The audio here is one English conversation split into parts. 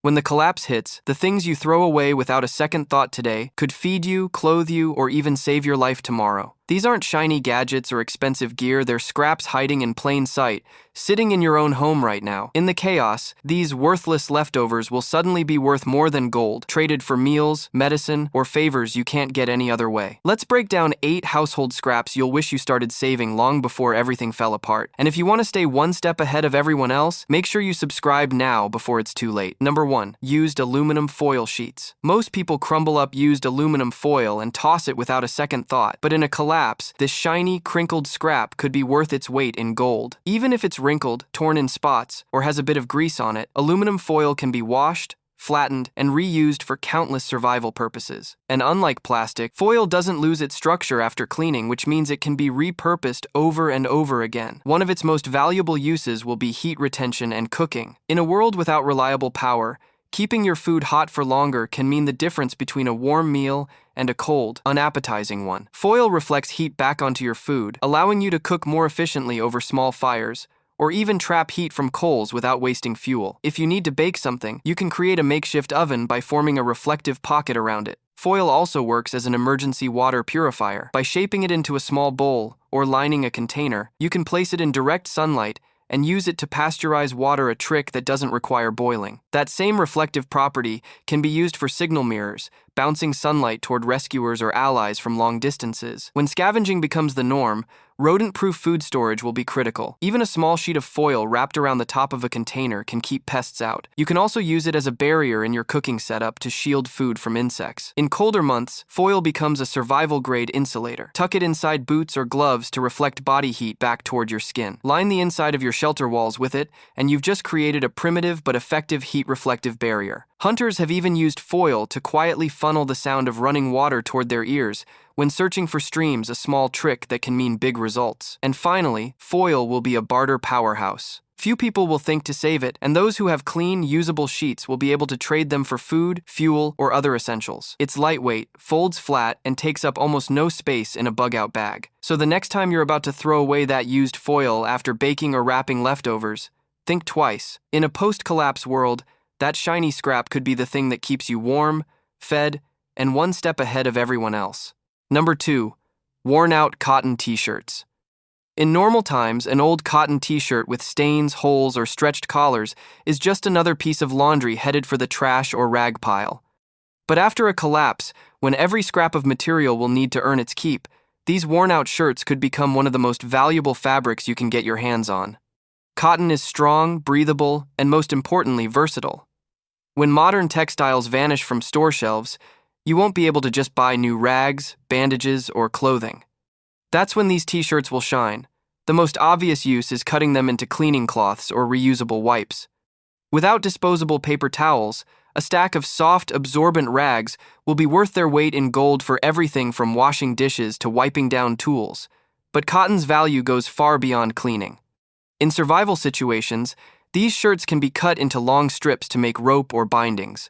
When the collapse hits, the things you throw away without a second thought today could feed you, clothe you, or even save your life tomorrow. These aren't shiny gadgets or expensive gear, they're scraps hiding in plain sight, sitting in your own home right now. In the chaos, these worthless leftovers will suddenly be worth more than gold, traded for meals, medicine, or favors you can't get any other way. Let's break down 8 household scraps you'll wish you started saving long before everything fell apart. And if you want to stay one step ahead of everyone else, make sure you subscribe now before it's too late. Number 1. Used aluminum foil sheets. Most people crumble up used aluminum foil and toss it without a second thought, but in a collapse, this shiny, crinkled scrap could be worth its weight in gold. Even if it's wrinkled, torn in spots, or has a bit of grease on it, aluminum foil can be washed, flattened, and reused for countless survival purposes. And unlike plastic, foil doesn't lose its structure after cleaning, which means it can be repurposed over and over again. One of its most valuable uses will be heat retention and cooking. In a world without reliable power, keeping your food hot for longer can mean the difference between a warm meal and a cold, unappetizing one. Foil reflects heat back onto your food, allowing you to cook more efficiently over small fires, or even trap heat from coals without wasting fuel. If you need to bake something, you can create a makeshift oven by forming a reflective pocket around it. Foil also works as an emergency water purifier. By shaping it into a small bowl or lining a container, you can place it in direct sunlight and use it to pasteurize water, a trick that doesn't require boiling. That same reflective property can be used for signal mirrors, bouncing sunlight toward rescuers or allies from long distances. When scavenging becomes the norm, rodent-proof food storage will be critical. Even a small sheet of foil wrapped around the top of a container can keep pests out. You can also use it as a barrier in your cooking setup to shield food from insects. In colder months, foil becomes a survival-grade insulator. Tuck it inside boots or gloves to reflect body heat back toward your skin. Line the inside of your shelter walls with it, and you've just created a primitive but effective heat-reflective barrier. Hunters have even used foil to quietly funnel the sound of running water toward their ears when searching for streams, a small trick that can mean big results. And finally, foil will be a barter powerhouse. Few people will think to save it, and those who have clean, usable sheets will be able to trade them for food, fuel, or other essentials. It's lightweight, folds flat, and takes up almost no space in a bug-out bag. So the next time you're about to throw away that used foil after baking or wrapping leftovers, think twice. In a post-collapse world, that shiny scrap could be the thing that keeps you warm, fed, and one step ahead of everyone else. Number 2. Worn-out cotton t-shirts. In normal times, an old cotton t-shirt with stains, holes, or stretched collars is just another piece of laundry headed for the trash or rag pile. But after a collapse, when every scrap of material will need to earn its keep, these worn-out shirts could become one of the most valuable fabrics you can get your hands on. Cotton is strong, breathable, and most importantly, versatile. When modern textiles vanish from store shelves, you won't be able to just buy new rags, bandages, or clothing. That's when these t-shirts will shine. The most obvious use is cutting them into cleaning cloths or reusable wipes. Without disposable paper towels, a stack of soft, absorbent rags will be worth their weight in gold for everything from washing dishes to wiping down tools. But cotton's value goes far beyond cleaning. In survival situations, these shirts can be cut into long strips to make rope or bindings.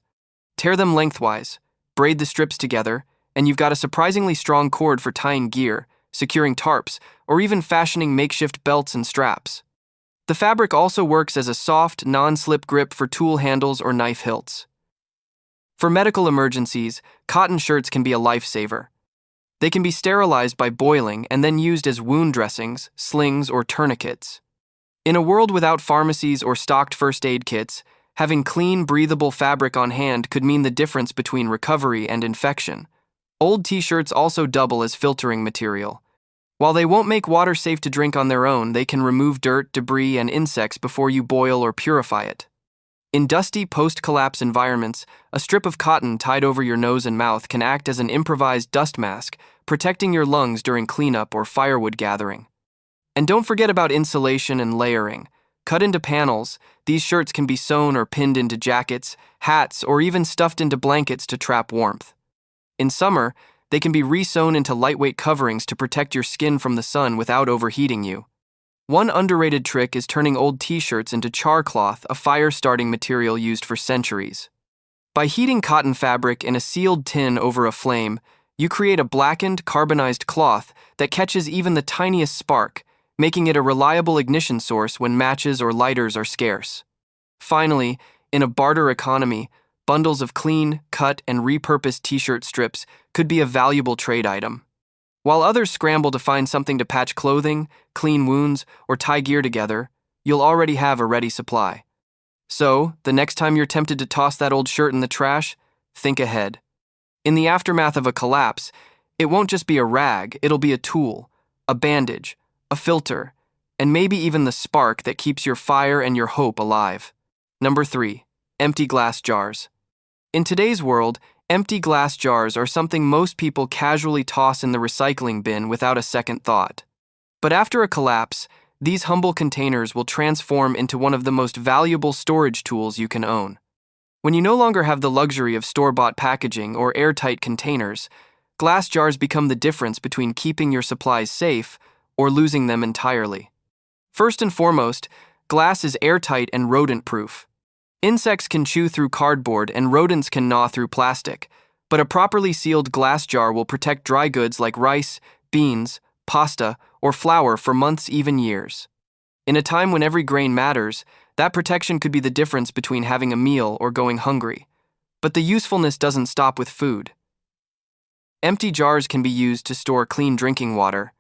Tear them lengthwise, braid the strips together, and you've got a surprisingly strong cord for tying gear, securing tarps, or even fashioning makeshift belts and straps. The fabric also works as a soft, non-slip grip for tool handles or knife hilts. For medical emergencies, cotton shirts can be a lifesaver. They can be sterilized by boiling and then used as wound dressings, slings, or tourniquets. In a world without pharmacies or stocked first aid kits, having clean, breathable fabric on hand could mean the difference between recovery and infection. Old t-shirts also double as filtering material. While they won't make water safe to drink on their own, they can remove dirt, debris, and insects before you boil or purify it. In dusty, post-collapse environments, a strip of cotton tied over your nose and mouth can act as an improvised dust mask, protecting your lungs during cleanup or firewood gathering. And don't forget about insulation and layering. Cut into panels, these shirts can be sewn or pinned into jackets, hats, or even stuffed into blankets to trap warmth. In summer, they can be re-sewn into lightweight coverings to protect your skin from the sun without overheating you. One underrated trick is turning old t-shirts into char cloth, a fire-starting material used for centuries. By heating cotton fabric in a sealed tin over a flame, you create a blackened, carbonized cloth that catches even the tiniest spark, making it a reliable ignition source when matches or lighters are scarce. Finally, In a barter economy, bundles of clean, cut, and repurposed t-shirt strips could be a valuable trade item. While others scramble to find something to patch clothing, clean wounds, or tie gear together, you'll already have a ready supply. So, the next time you're tempted to toss that old shirt in the trash, think ahead. In the aftermath of a collapse, it won't just be a rag, it'll be a tool, a bandage, a filter, and maybe even the spark that keeps your fire and your hope alive. Number 3. Empty glass jars. In today's world, empty glass jars are something most people casually toss in the recycling bin without a second thought. But after a collapse, these humble containers will transform into one of the most valuable storage tools you can own. When you no longer have the luxury of store-bought packaging or airtight containers, glass jars become the difference between keeping your supplies safe or losing them entirely. First and foremost, glass is airtight and rodent-proof. Insects can chew through cardboard and rodents can gnaw through plastic, but a properly sealed glass jar will protect dry goods like rice, beans, pasta, or flour for months, even years. In a time when every grain matters, that protection could be the difference between having a meal or going hungry. But the usefulness doesn't stop with food. Empty jars can be used to store clean drinking water.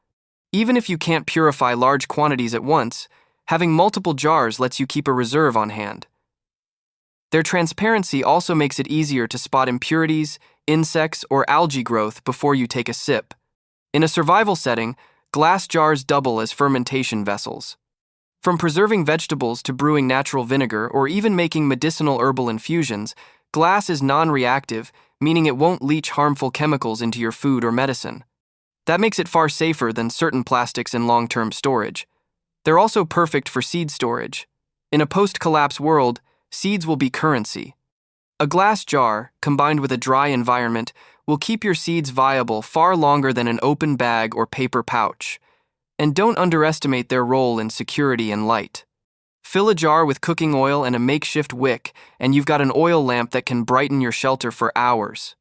Even if you can't purify large quantities at once, having multiple jars lets you keep a reserve on hand. Their transparency also makes it easier to spot impurities, insects, or algae growth before you take a sip. In a survival setting, glass jars double as fermentation vessels. From preserving vegetables to brewing natural vinegar or even making medicinal herbal infusions, glass is non-reactive, meaning it won't leach harmful chemicals into your food or medicine. That makes it far safer than certain plastics in long-term storage. They're also perfect for seed storage. In a post-collapse world, seeds will be currency. A glass jar, combined with a dry environment, will keep your seeds viable far longer than an open bag or paper pouch. And don't underestimate their role in security and light. Fill a jar with cooking oil and a makeshift wick, and you've got an oil lamp that can brighten your shelter for hours.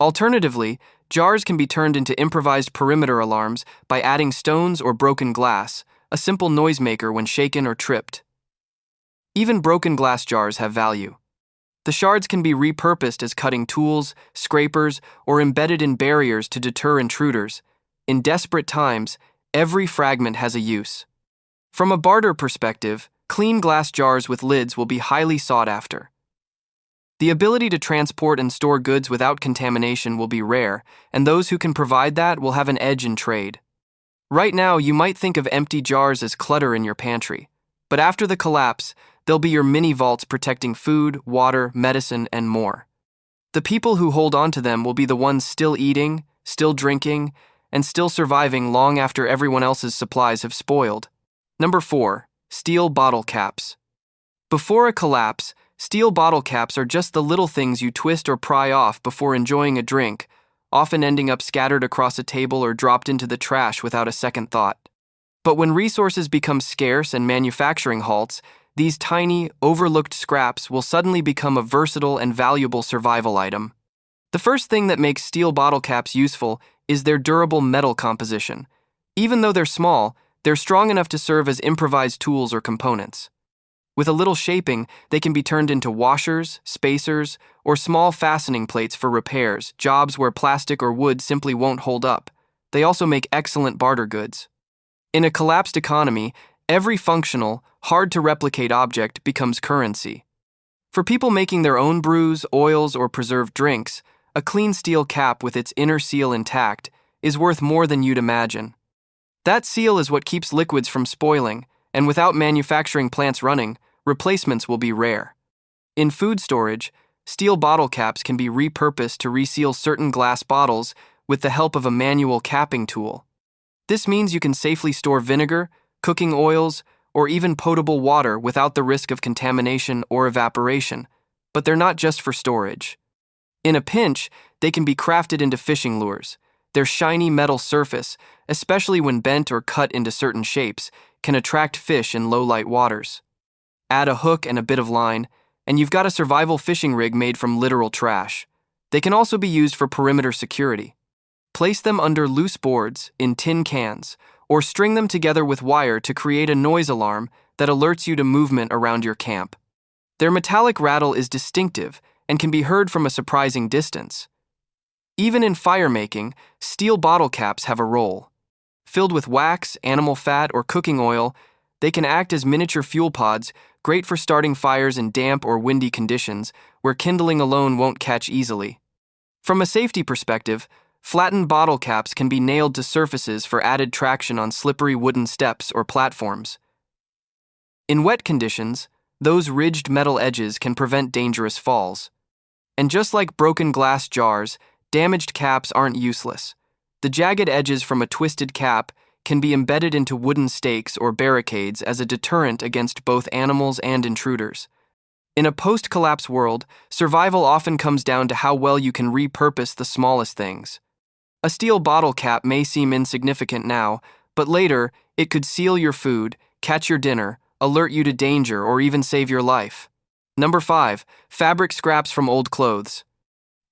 Alternatively, jars can be turned into improvised perimeter alarms by adding stones or broken glass, a simple noisemaker when shaken or tripped. Even broken glass jars have value. The shards can be repurposed as cutting tools, scrapers, or embedded in barriers to deter intruders. In desperate times, every fragment has a use. From a barter perspective, clean glass jars with lids will be highly sought after. The ability to transport and store goods without contamination will be rare, and those who can provide that will have an edge in trade. Right now, you might think of empty jars as clutter in your pantry, but after the collapse, they'll be your mini vaults protecting food, water, medicine, and more. The people who hold on to them will be the ones still eating, still drinking, and still surviving long after everyone else's supplies have spoiled. Number 4. Steel bottle caps. Before a collapse, steel bottle caps are just the little things you twist or pry off before enjoying a drink, often ending up scattered across a table or dropped into the trash without a second thought. But when resources become scarce and manufacturing halts, these tiny, overlooked scraps will suddenly become a versatile and valuable survival item. The first thing that makes steel bottle caps useful is their durable metal composition. Even though they're small, they're strong enough to serve as improvised tools or components. With a little shaping, they can be turned into washers, spacers, or small fastening plates for repairs, jobs where plastic or wood simply won't hold up. They also make excellent barter goods. In a collapsed economy, every functional, hard-to-replicate object becomes currency. For people making their own brews, oils, or preserved drinks, a clean steel cap with its inner seal intact is worth more than you'd imagine. That seal is what keeps liquids from spoiling, and without manufacturing plants running, replacements will be rare. In food storage, steel bottle caps can be repurposed to reseal certain glass bottles with the help of a manual capping tool. This means you can safely store vinegar, cooking oils, or even potable water without the risk of contamination or evaporation, but they're not just for storage. In a pinch, they can be crafted into fishing lures. Their shiny metal surface, especially when bent or cut into certain shapes, can attract fish in low-light waters. Add a hook and a bit of line, and you've got a survival fishing rig made from literal trash. They can also be used for perimeter security. Place them under loose boards, in tin cans, or string them together with wire to create a noise alarm that alerts you to movement around your camp. Their metallic rattle is distinctive and can be heard from a surprising distance. Even in fire-making, steel bottle caps have a role. Filled with wax, animal fat, or cooking oil, they can act as miniature fuel pods, great for starting fires in damp or windy conditions where kindling alone won't catch easily. From a safety perspective, flattened bottle caps can be nailed to surfaces for added traction on slippery wooden steps or platforms. In wet conditions, those ridged metal edges can prevent dangerous falls. And just like broken glass jars, damaged caps aren't useless. The jagged edges from a twisted cap can be embedded into wooden stakes or barricades as a deterrent against both animals and intruders. In a post-collapse world, survival often comes down to how well you can repurpose the smallest things. A steel bottle cap may seem insignificant now, but later, it could seal your food, catch your dinner, alert you to danger, or even save your life. Number 5. Fabric scraps from old clothes.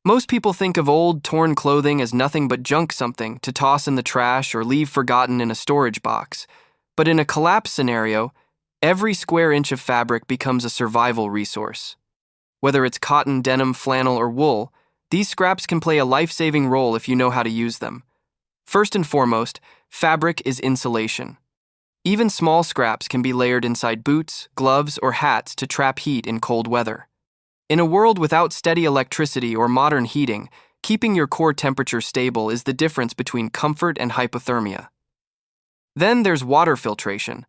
Most people think of old, torn clothing as nothing but junk, something to toss in the trash or leave forgotten in a storage box. But in a collapse scenario, every square inch of fabric becomes a survival resource. Whether it's cotton, denim, flannel, or wool, these scraps can play a life-saving role if you know how to use them. First and foremost, fabric is insulation. Even small scraps can be layered inside boots, gloves, or hats to trap heat in cold weather. In a world without steady electricity or modern heating, keeping your core temperature stable is the difference between comfort and hypothermia. Then there's water filtration.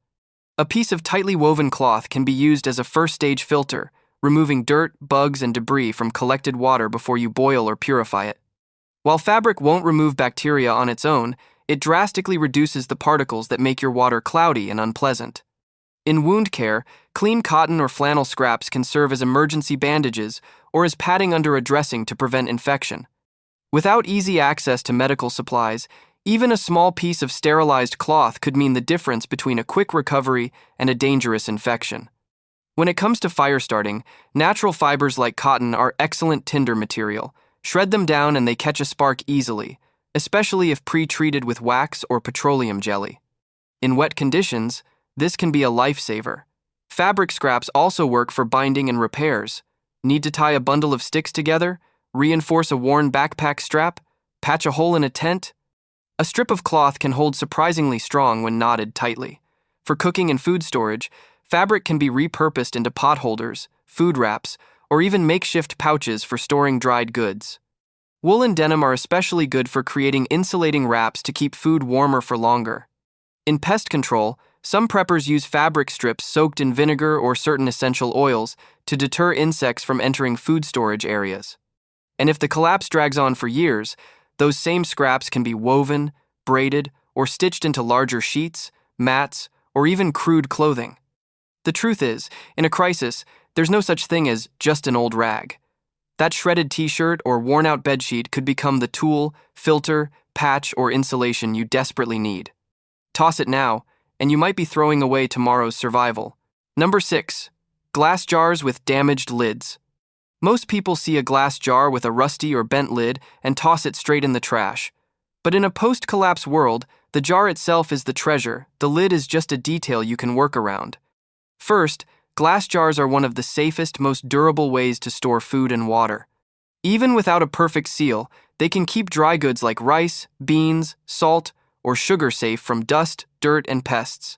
A piece of tightly woven cloth can be used as a first-stage filter, removing dirt, bugs, and debris from collected water before you boil or purify it. While fabric won't remove bacteria on its own, it drastically reduces the particles that make your water cloudy and unpleasant. In wound care, clean cotton or flannel scraps can serve as emergency bandages or as padding under a dressing to prevent infection. Without easy access to medical supplies, even a small piece of sterilized cloth could mean the difference between a quick recovery and a dangerous infection. When it comes to fire starting, natural fibers like cotton are excellent tinder material. Shred them down and they catch a spark easily, especially if pre-treated with wax or petroleum jelly. In wet conditions, this can be a lifesaver. Fabric scraps also work for binding and repairs. Need to tie a bundle of sticks together? Reinforce a worn backpack strap? Patch a hole in a tent? A strip of cloth can hold surprisingly strong when knotted tightly. For cooking and food storage, fabric can be repurposed into pot holders, food wraps, or even makeshift pouches for storing dried goods. Wool and denim are especially good for creating insulating wraps to keep food warmer for longer. In pest control, some preppers use fabric strips soaked in vinegar or certain essential oils to deter insects from entering food storage areas. And if the collapse drags on for years, those same scraps can be woven, braided, or stitched into larger sheets, mats, or even crude clothing. The truth is, in a crisis, there's no such thing as just an old rag. That shredded t-shirt or worn-out bedsheet could become the tool, filter, patch, or insulation you desperately need. Toss it now, and you might be throwing away tomorrow's survival. Number 6. Glass jars with damaged lids. Most people see a glass jar with a rusty or bent lid and toss it straight in the trash. But in a post-collapse world, the jar itself is the treasure. The lid is just a detail you can work around. First, glass jars are one of the safest, most durable ways to store food and water. Even without a perfect seal, they can keep dry goods like rice, beans, salt, or sugar safe from dust, dirt, and pests.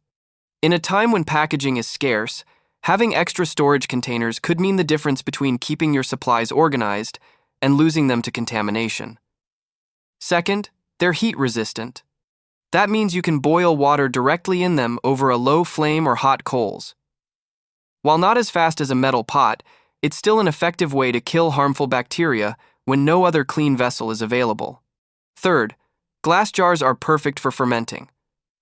In a time when packaging is scarce, having extra storage containers could mean the difference between keeping your supplies organized and losing them to contamination. Second, they're heat resistant. That means you can boil water directly in them over a low flame or hot coals. While not as fast as a metal pot, it's still an effective way to kill harmful bacteria when no other clean vessel is available. Third, glass jars are perfect for fermenting.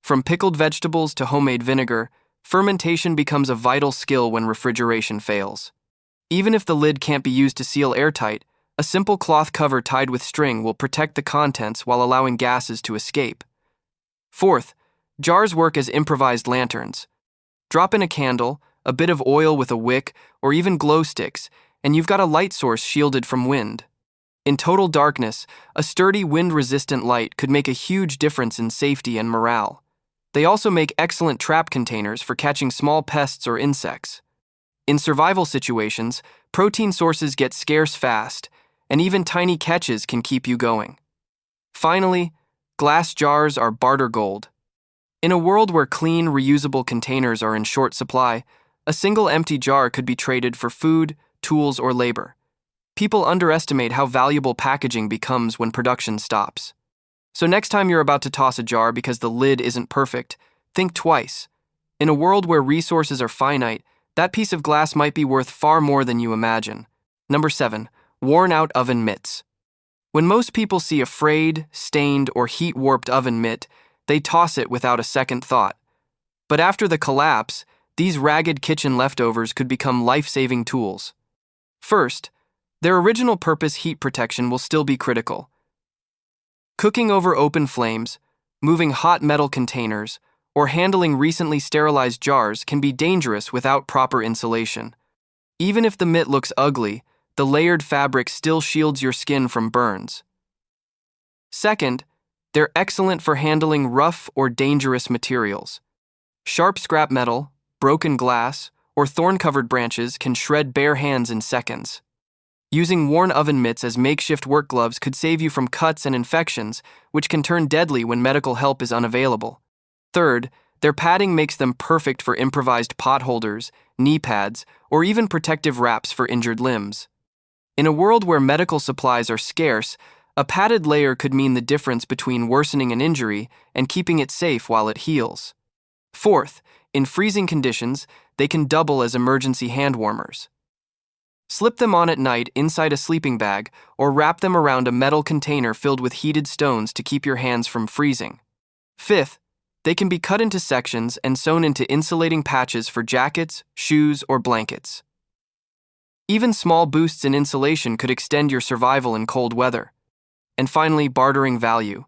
From pickled vegetables to homemade vinegar, fermentation becomes a vital skill when refrigeration fails. Even if the lid can't be used to seal airtight, a simple cloth cover tied with string will protect the contents while allowing gases to escape. Fourth, jars work as improvised lanterns. Drop in a candle, a bit of oil with a wick, or even glow sticks, and you've got a light source shielded from wind. In total darkness, a sturdy wind-resistant light could make a huge difference in safety and morale. They also make excellent trap containers for catching small pests or insects. In survival situations, protein sources get scarce fast, and even tiny catches can keep you going. Finally, glass jars are barter gold. In a world where clean, reusable containers are in short supply, a single empty jar could be traded for food, tools, or labor. People underestimate how valuable packaging becomes when production stops. So next time you're about to toss a jar because the lid isn't perfect, think twice. In a world where resources are finite, that piece of glass might be worth far more than you imagine. Number 7. Worn-out oven mitts. When most people see a frayed, stained, or heat-warped oven mitt, they toss it without a second thought. But after the collapse, these ragged kitchen leftovers could become life-saving tools. First, their original purpose, heat protection, will still be critical. Cooking over open flames, moving hot metal containers, or handling recently sterilized jars can be dangerous without proper insulation. Even if the mitt looks ugly, the layered fabric still shields your skin from burns. Second, they're excellent for handling rough or dangerous materials. Sharp scrap metal, broken glass, or thorn-covered branches can shred bare hands in seconds. Using worn oven mitts as makeshift work gloves could save you from cuts and infections, which can turn deadly when medical help is unavailable. Third, their padding makes them perfect for improvised pot holders, knee pads, or even protective wraps for injured limbs. In a world where medical supplies are scarce, a padded layer could mean the difference between worsening an injury and keeping it safe while it heals. Fourth, in freezing conditions, they can double as emergency hand warmers. Slip them on at night inside a sleeping bag or wrap them around a metal container filled with heated stones to keep your hands from freezing. Fifth, they can be cut into sections and sewn into insulating patches for jackets, shoes, or blankets. Even small boosts in insulation could extend your survival in cold weather. And finally, bartering value.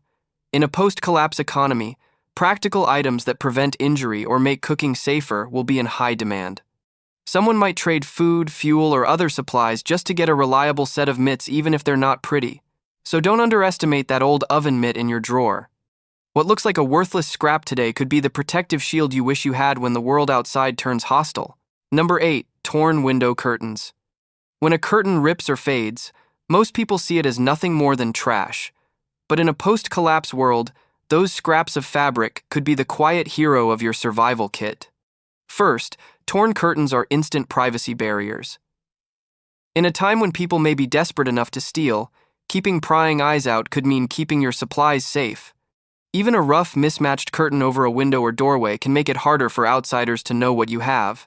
In a post-collapse economy, practical items that prevent injury or make cooking safer will be in high demand. Someone might trade food, fuel, or other supplies just to get a reliable set of mitts even if they're not pretty. So don't underestimate that old oven mitt in your drawer. What looks like a worthless scrap today could be the protective shield you wish you had when the world outside turns hostile. Number 8. Torn window curtains. When a curtain rips or fades, most people see it as nothing more than trash. But in a post-collapse world, those scraps of fabric could be the quiet hero of your survival kit. First, torn curtains are instant privacy barriers. In a time when people may be desperate enough to steal, keeping prying eyes out could mean keeping your supplies safe. Even a rough, mismatched curtain over a window or doorway can make it harder for outsiders to know what you have.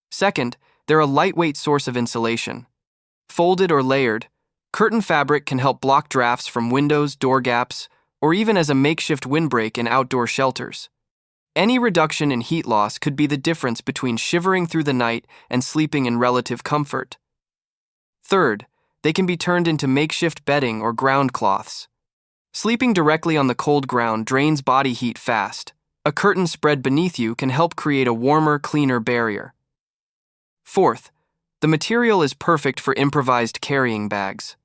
Second, they're a lightweight source of insulation. Folded or layered, curtain fabric can help block drafts from windows, door gaps, or even as a makeshift windbreak in outdoor shelters. Any reduction in heat loss could be the difference between shivering through the night and sleeping in relative comfort. Third, they can be turned into makeshift bedding or ground cloths. Sleeping directly on the cold ground drains body heat fast. A curtain spread beneath you can help create a warmer, cleaner barrier. Fourth, the material is perfect for improvised carrying bags.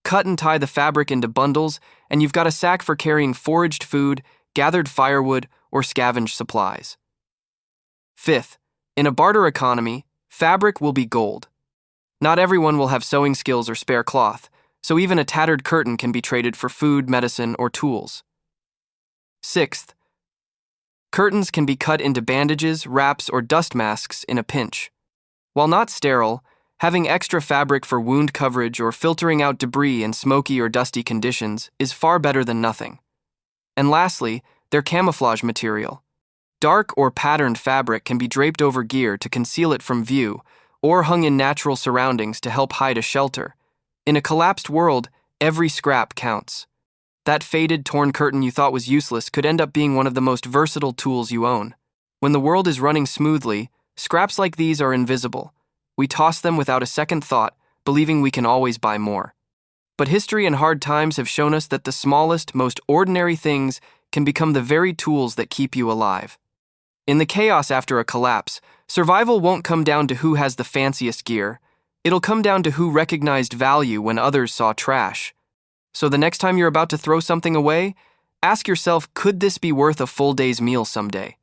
Cut and tie the fabric into bundles, and you've got a sack for carrying foraged food, gathered firewood, or scavenged supplies. Fifth, in a barter economy, fabric will be gold. Not everyone will have sewing skills or spare cloth, so even a tattered curtain can be traded for food, medicine, or tools. Sixth, curtains can be cut into bandages, wraps, or dust masks in a pinch. While not sterile, having extra fabric for wound coverage or filtering out debris in smoky or dusty conditions is far better than nothing. And lastly, they're camouflage material. Dark or patterned fabric can be draped over gear to conceal it from view, or hung in natural surroundings to help hide a shelter. In a collapsed world, every scrap counts. That faded, torn curtain you thought was useless could end up being one of the most versatile tools you own. When the world is running smoothly, scraps like these are invisible. We toss them without a second thought, believing we can always buy more. But history and hard times have shown us that the smallest, most ordinary things can become the very tools that keep you alive. In the chaos after a collapse, survival won't come down to who has the fanciest gear. It'll come down to who recognized value when others saw trash. So the next time you're about to throw something away, ask yourself, could this be worth a full day's meal someday?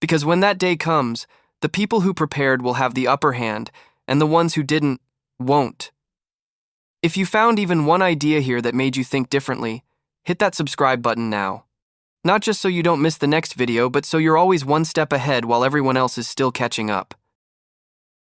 Because when that day comes, The people who prepared will have the upper hand, and the ones who didn't, won't. If you found even one idea here that made you think differently, hit that subscribe button now. Not just so you don't miss the next video, but so you're always one step ahead while everyone else is still catching up.